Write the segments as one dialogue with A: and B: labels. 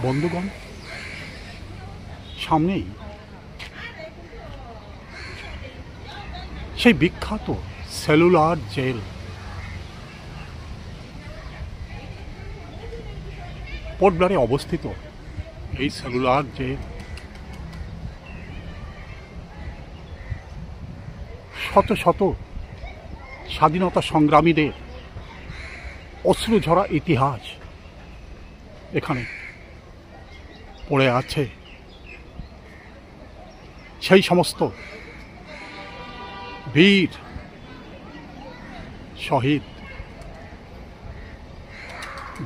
A: বন্ধুগণ, সামনেই সেই বিখ্যাত সেলুলার জেল। পোর্ট ব্লেয়ারে অবস্থিত এই সেলুলার জেল শত শত স্বাধীনতা সংগ্রামীদের অশ্রুঝরা ইতিহাস এখানে পড়ে আছে। সেই সমস্ত বীর শহীদ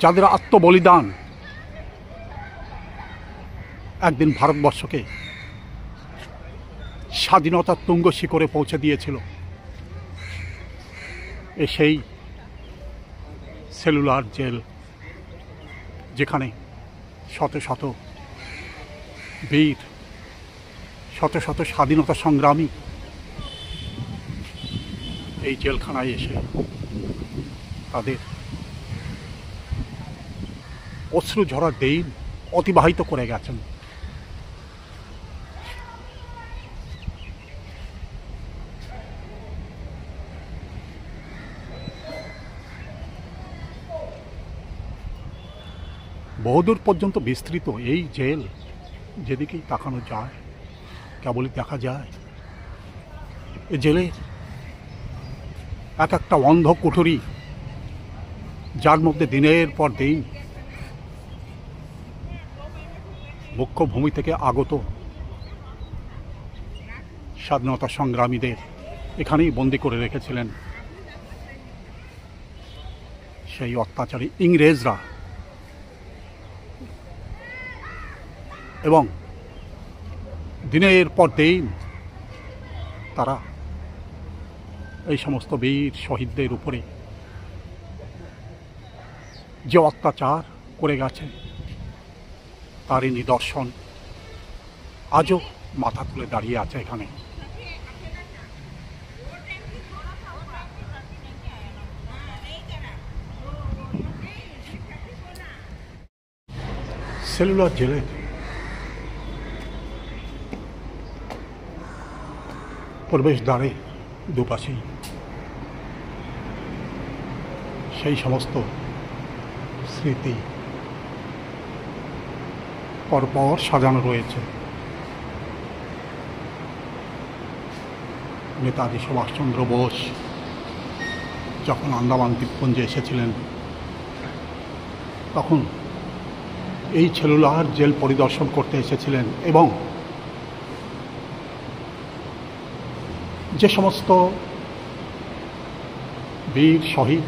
A: যাদের আত্মবলিদান একদিন ভারতবর্ষকে স্বাধীনতার তুঙ্গ শিখরে পৌঁছে দিয়েছিল, সেই সেলুলার জেল, যেখানে শত শত বীর, শত শত স্বাধীনতা সংগ্রামী এই জেলখানায় এসে তাদের অশ্রুঝরা দিন অতিবাহিত করে গেছেন। বহুদূর পর্যন্ত বিস্তৃত এই জেল, যেদিকেই তাকানো যায় কেবলই দেখা যায় এ জেলের এক একটা অন্ধ কুঠুরি, যার মধ্যে দিনের পর দিন মুখ্য ভূমি থেকে আগত স্বাধীনতা সংগ্রামীদের এখানেই বন্দি করে রেখেছিলেন সেই অত্যাচারী ইংরেজরা। এবং দিনের পর দিন তারা এই সমস্ত বীর শহীদদের উপরে যে অত্যাচার করে গেছে তারই নিদর্শন আজও মাথা তুলে দাঁড়িয়ে আছে এখানে। সেলুলার জেলের প্রবেশদ্বারে দুপাশেই সেই সমস্ত স্মৃতি পরপর সাজানো রয়েছে। নেতাজি সুভাষচন্দ্র বোস যখন আন্দামান দ্বীপপুঞ্জে এসেছিলেন তখন এই সেলুলার জেল পরিদর্শন করতে এসেছিলেন, এবং যে সমস্ত বীর শহীদ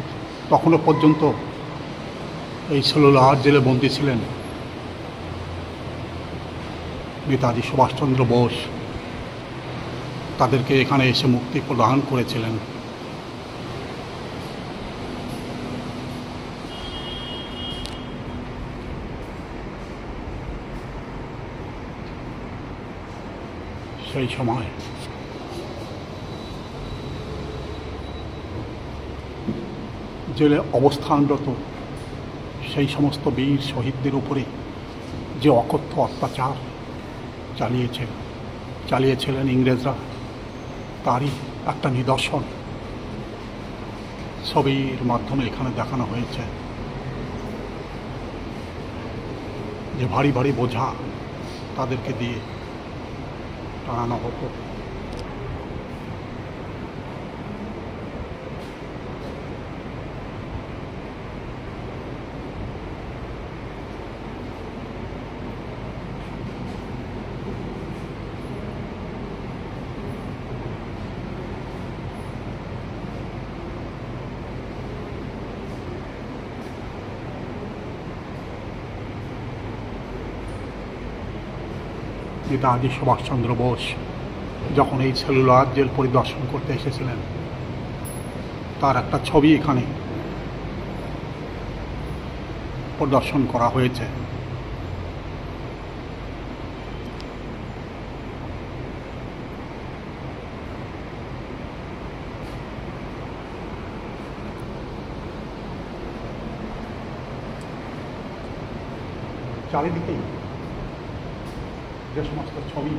A: তখনও পর্যন্ত এই সেলুলার জেলে বন্দী ছিলেন, নেতাজি সুভাষচন্দ্র বোস তাদেরকে এখানে এসে মুক্তি প্রদান করেছিলেন। সেই সময় জেলে অবস্থানরত সেই সমস্ত বীর শহীদদের উপরে যে অকথ্য অত্যাচার চালিয়েছিলেন ইংরেজরা, তারই একটা নিদর্শন ছবির মাধ্যমে এখানে দেখানো হয়েছে। যে ভারী ভারী বোঝা তাদেরকে দিয়ে টানানো হতো। নেতাজি সুভাষচন্দ্র বোস যখন এই সেলুলার জেল পরিদর্শন করতে এসেছিলেন তার একটা ছবি এখানে প্রদর্শন করা হয়েছে। চারিদিকেই যে সমস্ত ছবি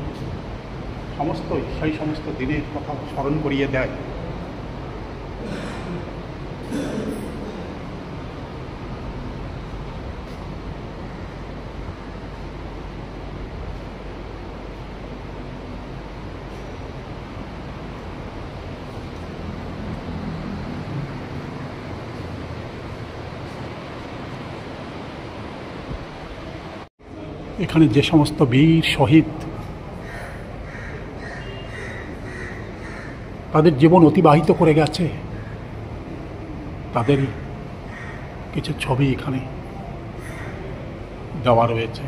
A: সমস্তই সেই সমস্ত দিনের কথা স্মরণ করিয়ে দেয়। এখানে যে সমস্ত বীর শহীদ তাদের জীবন অতিবাহিত করে গেছে, তাদেরই কিছু ছবি এখানে দেওয়া রয়েছে।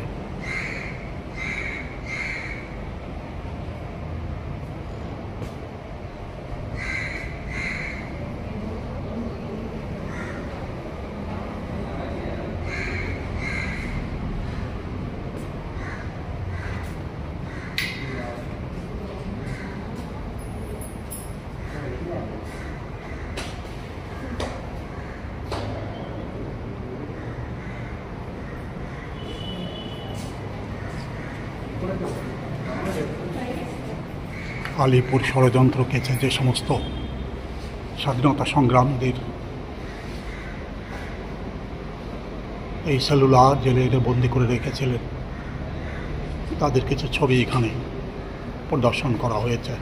A: আলিপুর ষড়যন্ত্র কেছে যে সমস্ত স্বাধীনতা সংগ্রামীদের এই সেলুলার জেলে বন্দি করে রেখেছিলেন, তাদের কিছু ছবি এখানে প্রদর্শন করা হয়েছে।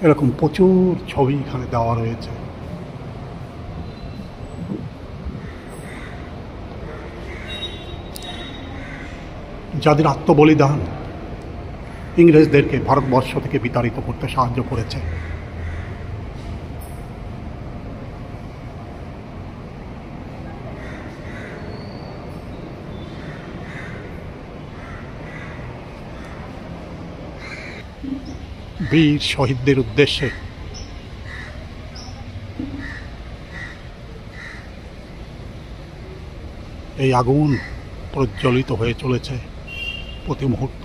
A: এরকম প্রচুর ছবি এখানে দেওয়া রয়েছে। যাদের আত্মবলিদান ইংরেজদেরকে ভারতবর্ষ থেকে বিতাড়িত করতে সাহায্য করেছে। বীর শহীদদের উদ্দেশ্যে এই আগুন প্রজ্বলিত হয়ে চলেছে প্রতি মুহূর্ত।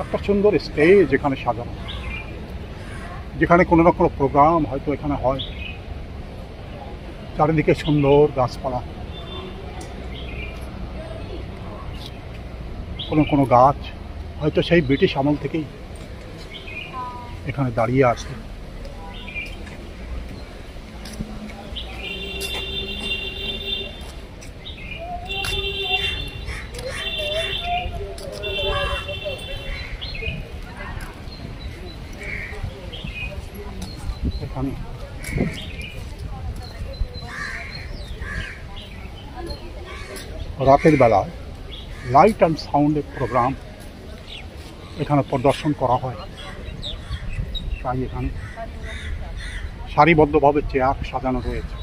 A: একটা সুন্দর স্টেজ এখানে সাজানো, যেখানে কোনো না কোনো প্রোগ্রাম হয়তো এখানে হয়। চারিদিকে সুন্দর গাছপালা, কোনো গাছ হয়তো সেই ব্রিটিশ আমল থেকেই এখানে দাঁড়িয়ে আছে। এখানে রাতের বেলা লাইট অ্যান্ড সাউন্ডের প্রোগ্রাম এখানে প্রদর্শন করা হয়। তাই এখানে সারিবদ্ধভাবে চেয়ার সাজানো রয়েছে।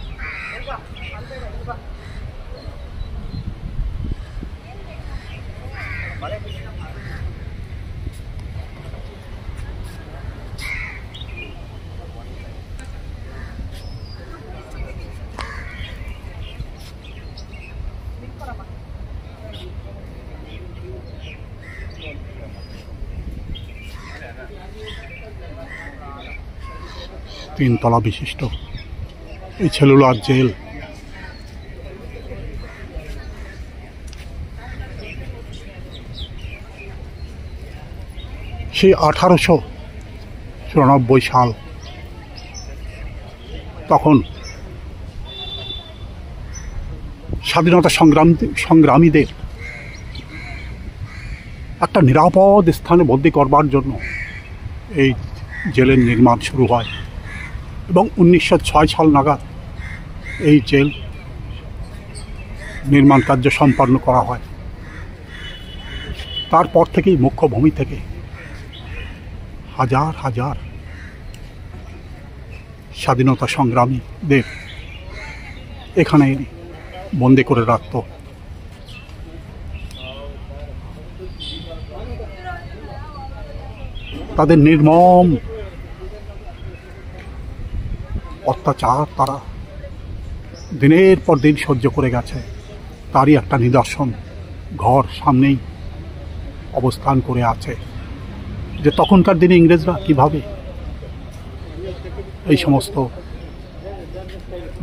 A: তিনতলা বিশিষ্ট এই সেলুলার জেল সেই 1894 সাল, তখন স্বাধীনতা সংগ্রামীদের একটা নিরাপদ স্থানে বন্দী করবার জন্য এই জেলের নির্মাণ শুরু হয় এবং 1906 সাল নাগাদ এই জেল নির্মাণ কার্য সম্পন্ন করা হয়। তারপর থেকেই মুখ্য ভূমি থেকে হাজার হাজার স্বাধীনতা সংগ্রামীদের এখানে বন্দী করে রাখত। তাদের নির্মম অত্যাচার তারা দিনের পর দিন সহ্য করে গেছে, তারই একটা নিদর্শন ঘর সামনেই অবস্থান করে আছে, যে তখনকার দিনে ইংরেজরা কিভাবে এই সমস্ত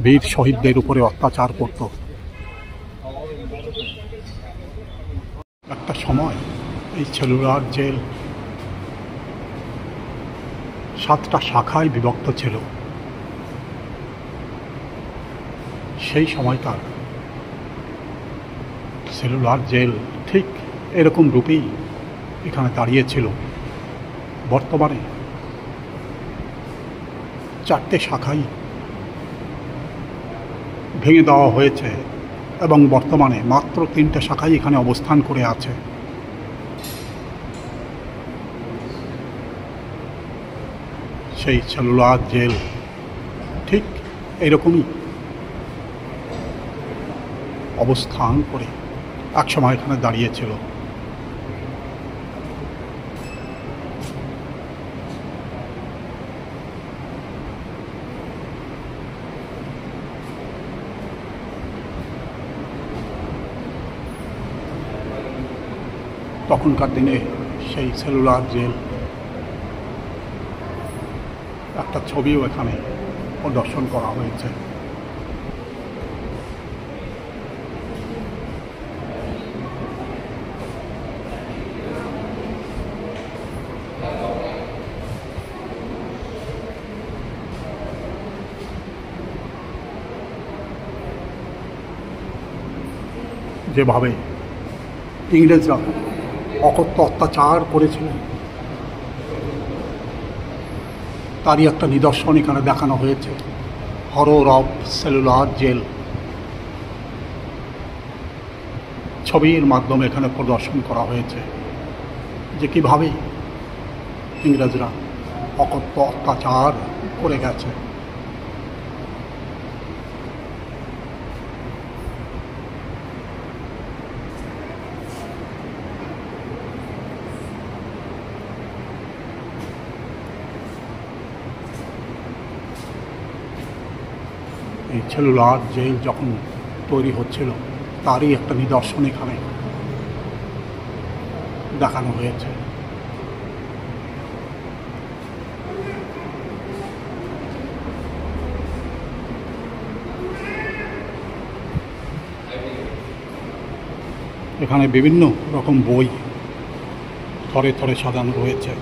A: বীর শহীদদের উপরে অত্যাচার করত। একটা সময় এই সেলুলার জেল 7টা শাখায় বিভক্ত ছিল। সেই সময়কার সেলুলার জেল ঠিক এরকম রূপেই এখানে দাঁড়িয়েছিল। বর্তমানে 4টে শাখাই ভেঙে দেওয়া হয়েছে এবং বর্তমানে মাত্র 3টে শাখাই এখানে অবস্থান করে আছে। সেই সেলুলার জেল ঠিক এরকমই অবস্থান করে একসময় এখানে দাঁড়িয়েছিল। তখনকার দিনে সেই সেলুলার জেল একটা ছবিও এখানে প্রদর্শন করা হয়েছে। যেভাবে ইংরেজরা অকথ্য অত্যাচার করেছিলেন, তারই একটা নিদর্শন এখানে দেখানো হয়েছে। হরর অফ সেলুলার জেল ছবির মাধ্যমে এখানে প্রদর্শন করা হয়েছে, যে কীভাবে ইংরেজরা অকথ্য অত্যাচার করে গেছে। এই সেলুলার জেল যখন তৈরি হচ্ছিল, তারই একটা নিদর্শন এখানে দেখানো হয়েছে। এখানে বিভিন্ন রকম বই থরে থরে সাজানো রয়েছে।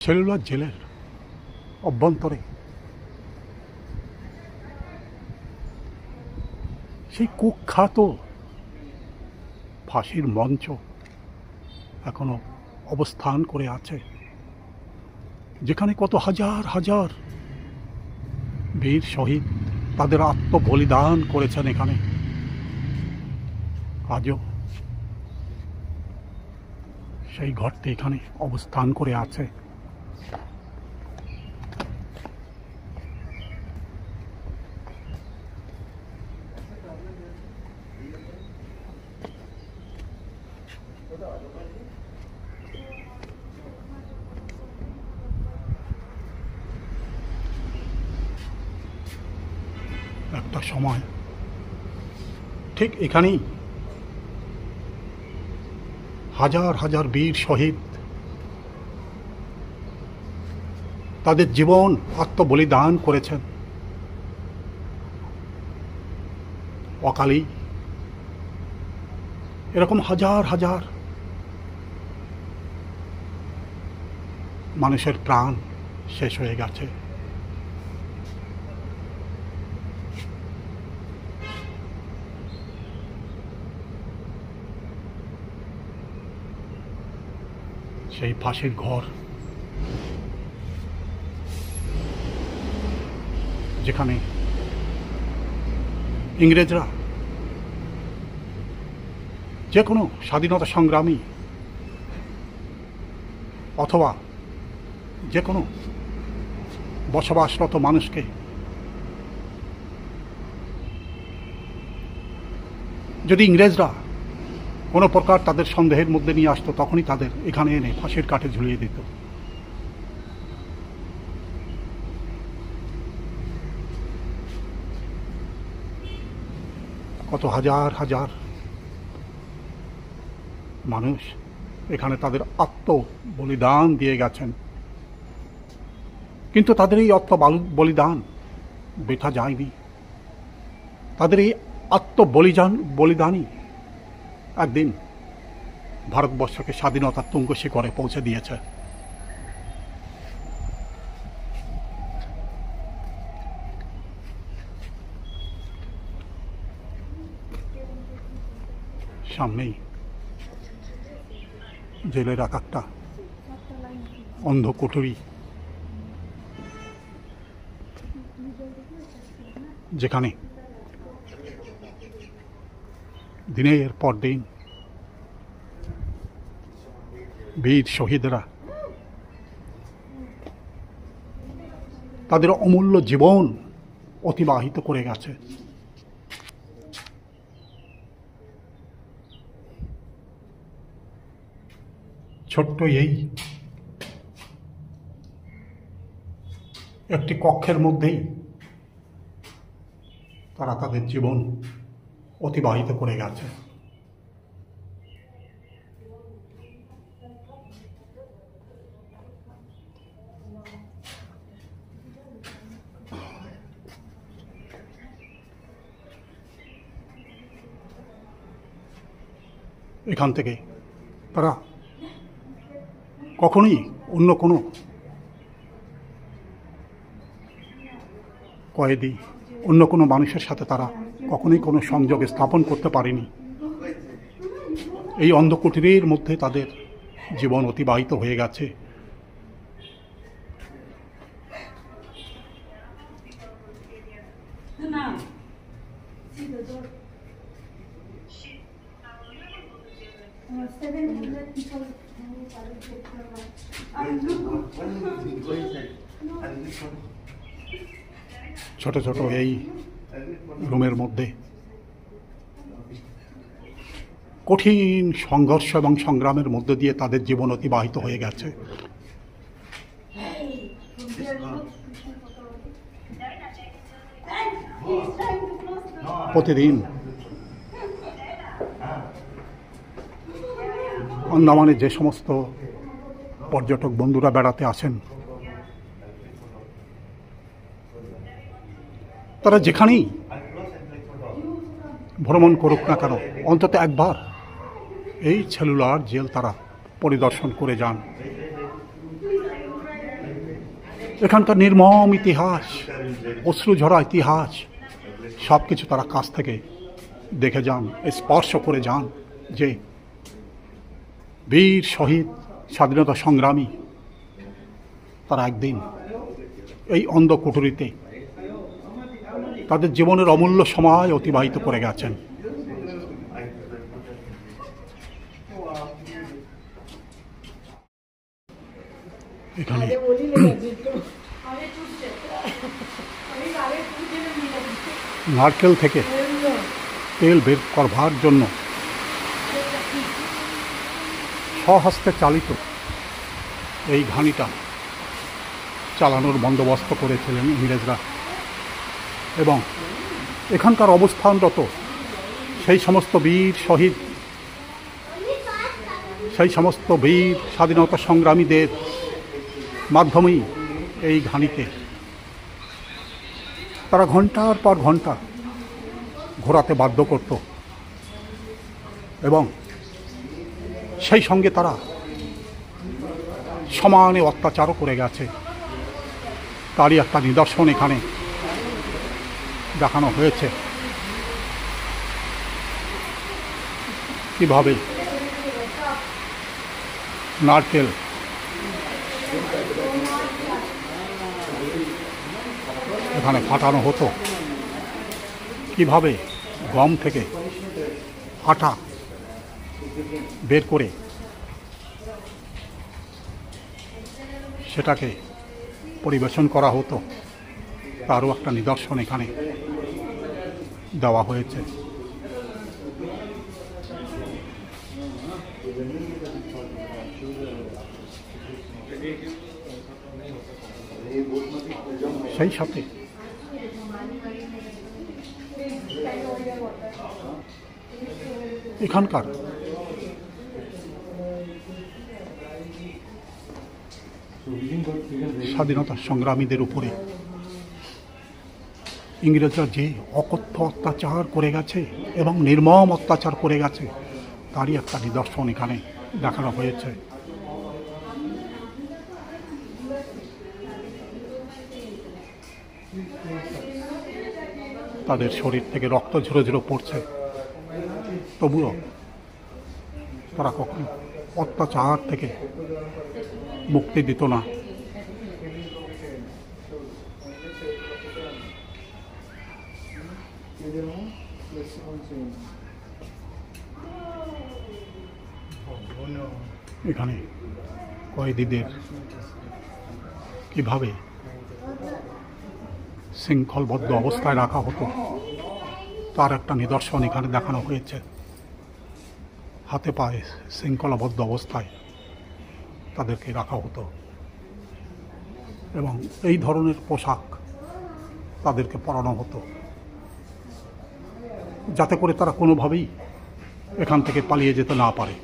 A: সেলুলার জেলের অভ্যন্তরে সেই কুখ্যাত ফাঁসির মঞ্চ এখনো অবস্থান করে আছে, যেখানে কত হাজার হাজার বীর শহীদ তাদের আত্মবলিদান করেছেন। এখানে আজও সেই ঘরটি এখানে অবস্থান করে আছে। একটা সময় ঠিক এখানেই হাজার হাজার বীর শহীদ তাদের জীবন আত্মবলিদান করেছেন। অকালেই এরকম হাজার হাজার মানুষের প্রাণ শেষ হয়ে গেছে। সেই ফাঁসির ঘর যেখানে ইংরেজরা যে কোনো স্বাধীনতা সংগ্রামী অথবা যে কোনো বসবাসরত মানুষকে যদি ইংরেজরা কোনো প্রকার তাদের সন্দেহের মধ্যে নিয়ে আসতো, তখনই তাদের এখানে এনে ফাঁসির কাঠে ঝুলিয়ে দিত। কত হাজার হাজার মানুষ এখানে তাদের আত্মবলিদান দিয়ে গেছেন, কিন্তু তাদের এই বলিদান বৃথা যায়নি। তাদের এই বলিদানই একদিন ভারতবর্ষকে স্বাধীনতার তুঙ্গ শিখরে পৌঁছে দিয়েছে। সামনেই জেলের এক একটা অন্ধ কুঠুরি, যেখানে দিনের পর দিন বীর শহীদরা তাদের অমূল্য জীবন অতিবাহিত করে গেছে। ছোট্ট এই একটি কক্ষের মধ্যেই তারা তাদের জীবন অতিবাহিত করে গেছে। এখান থেকে তারা কখনোই অন্য কোনো কয়েদি, অন্য কোনো মানুষের সাথে তারা কখনোই কোনো সংযোগ স্থাপন করতে পারেনি। এই অন্ধকুটিরের মধ্যে তাদের জীবন অতিবাহিত হয়ে গেছে। ছোট ছোট এই রুমের মধ্যে কঠিন সংঘর্ষ এবং সংগ্রামের মধ্যে দিয়ে তাদের জীবন অতিবাহিত হয়ে গেছে। প্রতিদিন আন্দামানে যে সমস্ত পর্যটক বন্ধুরা বেড়াতে আসেন, তারা যেখানেই ভ্রমণ করুক না কেন, অন্তত একবার এই সেলুলার জেল তারা পরিদর্শন করে যান। এখানকার নির্মম ইতিহাস, অশ্রুঝরা ইতিহাস সব কিছু তারা কাছ থেকে দেখে যান, স্পর্শ করে যান যে বীর শহীদ স্বাধীনতা সংগ্রামী তারা একদিন এই অন্ধকুঠুরিতে তাদের জীবনের অমূল্য সময় অতিবাহিত করে গেছেন। এখানে নারকেল থেকে তেল বের করবার জন্য স্বহস্তে চালিত এই ঘানিটা চালানোর বন্দোবস্ত করেছিলেন ইংরেজরা। এবং এখানকার অবস্থানরত সেই সমস্ত বীর শহীদ, সেই সমস্ত বীর স্বাধীনতা সংগ্রামীদের মাধ্যমেই এই ঘানিতে তারা ঘন্টার পর ঘন্টা ঘোরাতে বাধ্য করত এবং সেই সঙ্গে তারা সমানে অত্যাচারও করে গেছে। তারই একটা নিদর্শন এখানে দেখানো হয়েছে, কিভাবে নারকেল এখানে ফাটানো হতো, কিভাবে গম থেকে আটা বের করে সেটাকে পরিবেশন করা হতো, তারও একটা নিদর্শন এখানে দেওয়া হয়েছে। সেই সাথে এখানকার স্বাধীনতা সংগ্রামীদের উপরে ইংরেজরা যে অকথ্য অত্যাচার করে গেছে এবং নির্মম অত্যাচার করে গেছে, তারই একটা নিদর্শন এখানে দেখানো হয়েছে। তাদের শরীর থেকে রক্ত ঝরে ঝরে পড়ছে, তবুও তারা কখনো অত্যাচার থেকে মুক্তি দিত না। এখানে কয়েদিদের কিভাবে শৃঙ্খলবদ্ধ অবস্থায় রাখা হতো, তার একটা নিদর্শন এখানে দেখানো হয়েছে। হাতে পায়ে শৃঙ্খলাবদ্ধ অবস্থায় তাদেরকে রাখা হতো এবং এই ধরনের পোশাক তাদেরকে পরানো হতো, যাতে করে তারা কোনোভাবেই এখান থেকে পালিয়ে যেতে না পারে।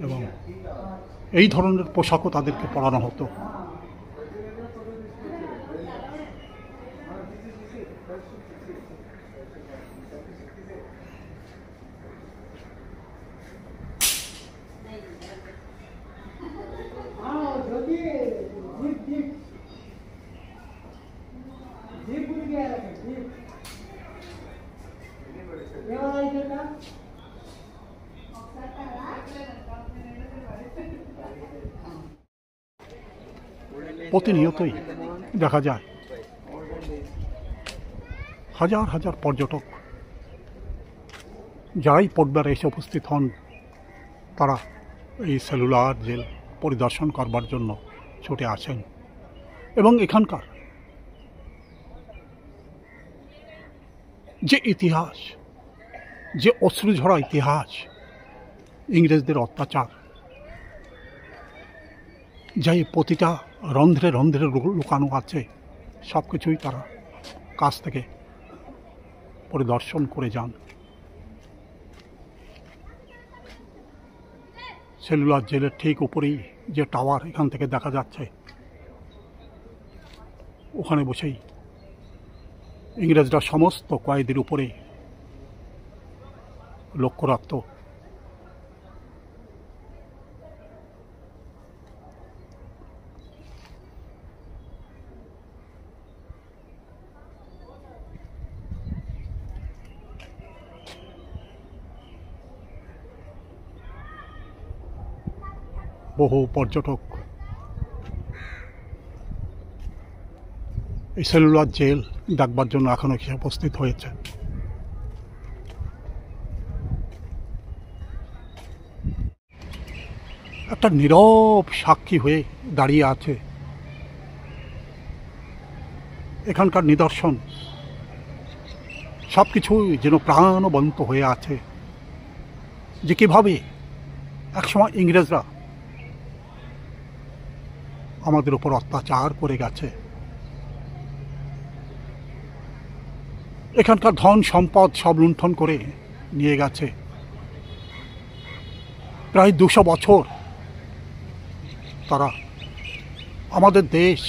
A: এবং এই ধরনের পোশাকও তাদেরকে পরানো হতো। প্রতিনিয়তই দেখা যায় হাজার হাজার পর্যটক যারাই পোর্টব্লেয়ারে এসে উপস্থিত হন, তারা এই সেলুলার জেল পরিদর্শন করবার জন্য ছুটে আসেন এবং এখানকার যে ইতিহাস, যে অশ্রুঝরা ইতিহাস, ইংরেজদের অত্যাচার, যাই প্রতিটা রন্ধ্রে রন্ধ্রে লুকানো আছে, সব কিছুই তারা কাছ থেকে পরিদর্শন করে যান। সেলুলার জেলের ঠিক উপরেই যে টাওয়ার এখান থেকে দেখা যাচ্ছে, ওখানে বসেই ইংরেজরা সমস্ত কয়েদির উপরে লক্ষ্য রাখত। বহু পর্যটক এই সেলুলার জেল দেখবার জন্য এখনো এসে উপস্থিত হয়েছে। একটা নীরব সাক্ষী হয়ে দাঁড়িয়ে আছে এখানকার নিদর্শন। সবকিছুই যেন প্রাণবন্ত হয়ে আছে, যে কিভাবে একসময় ইংরেজরা আমাদের উপর অত্যাচার করে গেছে। এখানকার ধন সম্পদ সব লুণ্ঠন করে নিয়ে গেছে। প্রায় 200 বছর তারা আমাদের দেশ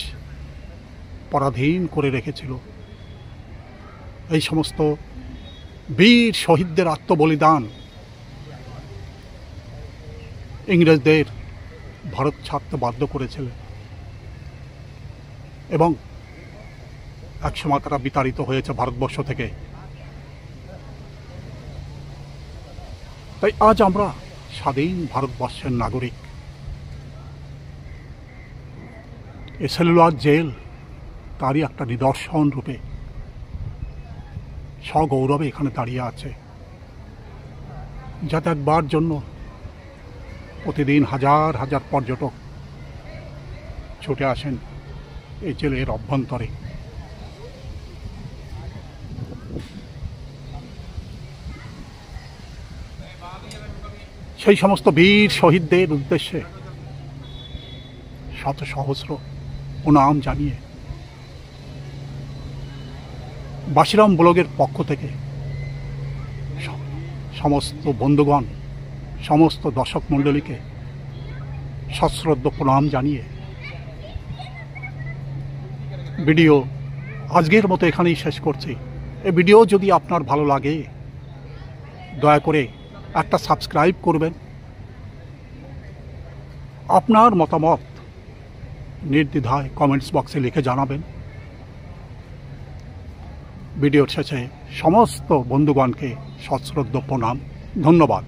A: পরাধীন করে রেখেছিল। এই সমস্ত বীর শহীদদের আত্মবলিদান ইংরেজদের ভারত ছাড়তে বাধ্য করেছিল এবং একসময় তারা বিতাড়িত হয়েছে ভারতবর্ষ থেকে। তাই আজ আমরা স্বাধীন ভারতবর্ষের নাগরিক। এই সেলুলার জেল তারই একটা নিদর্শন রূপে সগৌরবে এখানে দাঁড়িয়ে আছে, যা দেখবার জন্য প্রতিদিন হাজার হাজার পর্যটক ছুটে আসেন এই জেলের অভ্যন্তরে। সেই সমস্ত বীর শহীদদের উদ্দেশ্যে শত সহস্র প্রণাম জানিয়ে বাসিরাম ব্লগের পক্ষ থেকে সমস্ত বন্ধুগণ, সমস্ত দর্শক মণ্ডলীকে সশ্রদ্ধ প্রণাম জানিয়ে ভিডিও আজকের মতো এখানেই শেষ করছি। এই ভিডিও যদি আপনার ভালো লাগে দয়া করে একটা সাবস্ক্রাইব করবেন। আপনার মতামত নির্দ্বিধায় কমেন্টস বক্সে লিখে জানাবেন। ভিডিওর শেষে সমস্ত বন্ধুগণকে সশ্রদ্ধ প্রণাম, ধন্যবাদ।